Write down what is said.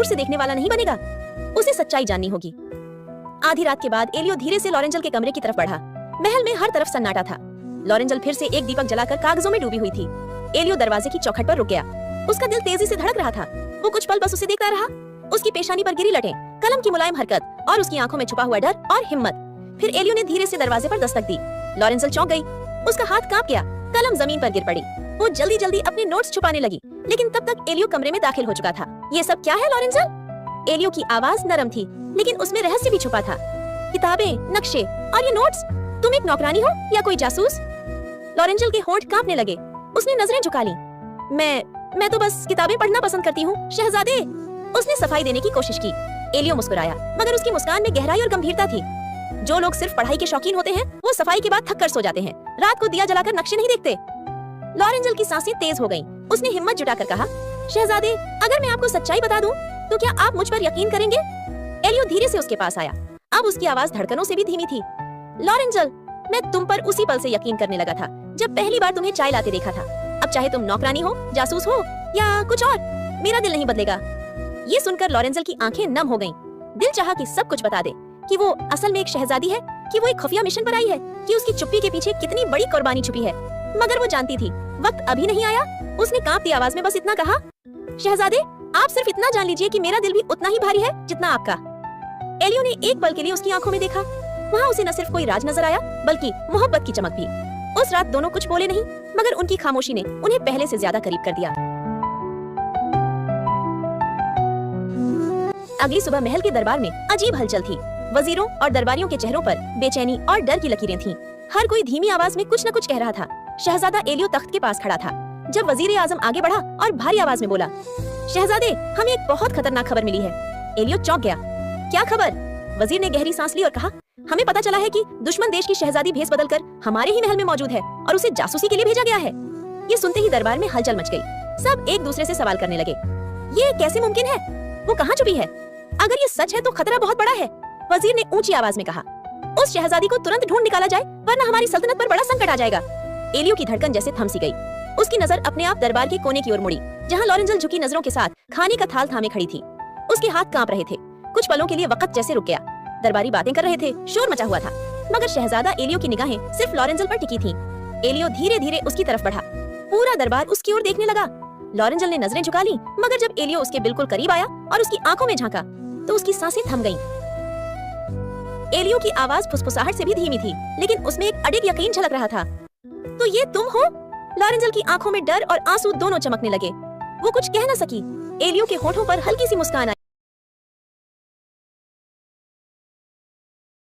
दूर से देखने वाला नहीं बनेगा, उसे सच्चाई जाननी होगी। आधी रात के बाद एलियो धीरे से लॉरेंजल के कमरे की तरफ बढ़ा। महल में हर तरफ सन्नाटा था। लॉरेंजल फिर से एक दीपक जलाकर कागजों में डूबी हुई थी। एलियो दरवाजे की चौखट पर रुक गया। उसका दिल तेजी से धड़क रहा था। वो कुछ पल बस उसे देखता रहा। उसकी पेशानी पर गिरी लटें, कलम की मुलायम हरकत और उसकी आंखों में छुपा हुआ डर और हिम्मत। फिर एलियो ने धीरे से दरवाजे पर दस्तक दी। लॉरेंजल चौंक गई। उसका हाथ कांप गया, कलम जमीन पर गिर पड़ी। वो जल्दी जल्दी अपने नोट्स छुपाने लगी, लेकिन तब तक एलियो कमरे में दाखिल हो चुका था। ये सब क्या है लॉरेंजल? एलियो की आवाज नरम थी, लेकिन उसमें रहस्य भी छुपा था। किताबें, नक्शे और ये नोट्स। तुम एक नौकरानी हो या कोई जासूस? लॉरेंजल के होंठ कांपने लगे। उसने नजरें झुका ली। मैं तो बस किताबें पढ़ना पसंद करती हूँ शहजादे। उसने सफाई देने की कोशिश की। एलियो मुस्कुराया, मगर उसकी मुस्कान में गहराई और गंभीरता थी। जो लोग सिर्फ पढ़ाई के शौकीन होते हैं, वो सफाई के बाद थक कर सो जाते हैं। रात को दिया जलाकर नक्शे नहीं देखते। लॉरेंजल की सांसें तेज हो गईं। उसने हिम्मत जुटाकर कहा, शहजादे, अगर मैं आपको सच्चाई बता दूं, तो क्या आप मुझ पर यकीन करेंगे? एलियो धीरे से उसके पास आया। अब उसकी आवाज धड़कनों से भी धीमी थी। लॉरेंजल, मैं तुम पर उसी पल से यकीन करने लगा था जब पहली बार तुम्हें चाय लाते देखा था। अब चाहे तुम नौकरानी हो, जासूस हो या कुछ और, मेरा दिल नहीं बदलेगा। ये सुनकर लॉरेंजल की आंखें नम हो गईं। दिल चाहा कि सब कुछ बता दे, कि वो असल में एक शहजादी है, कि वो एक खुफिया मिशन पर आई है, कि उसकी चुप्पी के पीछे कितनी बड़ी कुर्बानी छुपी है। मगर वो जानती थी, वक्त अभी नहीं आया। उसने कांपती आवाज में बस इतना कहा, शहजादे, आप सिर्फ इतना जान लीजिए कि मेरा दिल भी उतना ही भारी है जितना आपका। एलियो ने एक पल के लिए उसकी आंखों में देखा। वहाँ उसे न सिर्फ कोई राज नजर आया, बल्कि मोहब्बत की चमक भी। उस रात दोनों कुछ बोले नहीं, मगर उनकी खामोशी ने उन्हें पहले से ज्यादा करीब कर दिया। अगली सुबह महल के दरबार में अजीब हलचल थी। वजीरों और दरबारियों के चेहरों पर बेचैनी और डर की लकीरें थीं। हर कोई धीमी आवाज में कुछ न कुछ कह रहा था। शहजादा एलियो तख्त के पास खड़ा था। जब वजीर आजम आगे बढ़ा और भारी आवाज में बोला, शहजादे, हमें एक बहुत खतरनाक खबर मिली है। एलियो चौंक गया। क्या खबर? वजीर ने गहरी सांस ली और कहा, हमें पता चला है कि दुश्मन देश की शहजादी भेष बदलकर हमारे ही महल में मौजूद है और उसे जासूसी के लिए भेजा गया है। ये सुनते ही दरबार में हलचल मच गई। सब एक दूसरे से सवाल करने लगे। ये कैसे मुमकिन है? वो कहाँ छुपी है? अगर ये सच है तो खतरा बहुत बड़ा है। वजीर ने ऊंची आवाज में कहा, उस शहजादी को तुरंत ढूंढ निकाला जाए, वरना हमारी सल्तनत पर बड़ा संकट आ जाएगा। एलियो की धड़कन जैसे थम सी गई। उसकी नजर अपने आप दरबार के कोने की ओर मुड़ी, जहाँ लॉरेंजल झुकी नजरों के साथ खाने का थाल थामे खड़ी थी। उसके हाथ कांप रहे थे। कुछ पलों के लिए वक्त जैसे रुक गया। दरबारी बातें कर रहे थे, शोर मचा हुआ था, मगर शहजादा एलियो की निगाहें सिर्फ लॉरेंजल पर टिकी थीं। एलियो धीरे धीरे उसकी तरफ बढ़ा। पूरा दरबार उसकी ओर देखने लगा। लॉरेंजल ने नजरें झुका ली, मगर जब एलियो उसके बिल्कुल करीब आया और उसकी आंखों में झांका, तो उसकी सांसें थम गईं। एलियो की आवाज फुसफुसाहट से भी धीमी थी, लेकिन उसमें एक अडिग यकीन झलक रहा था। तो ये तुम हो? लॉरेंजल की आंखों में डर और आंसू दोनों चमकने लगे। वो कुछ कह न सकी। एलियो के होठों पर हल्की सी मुस्कान आई।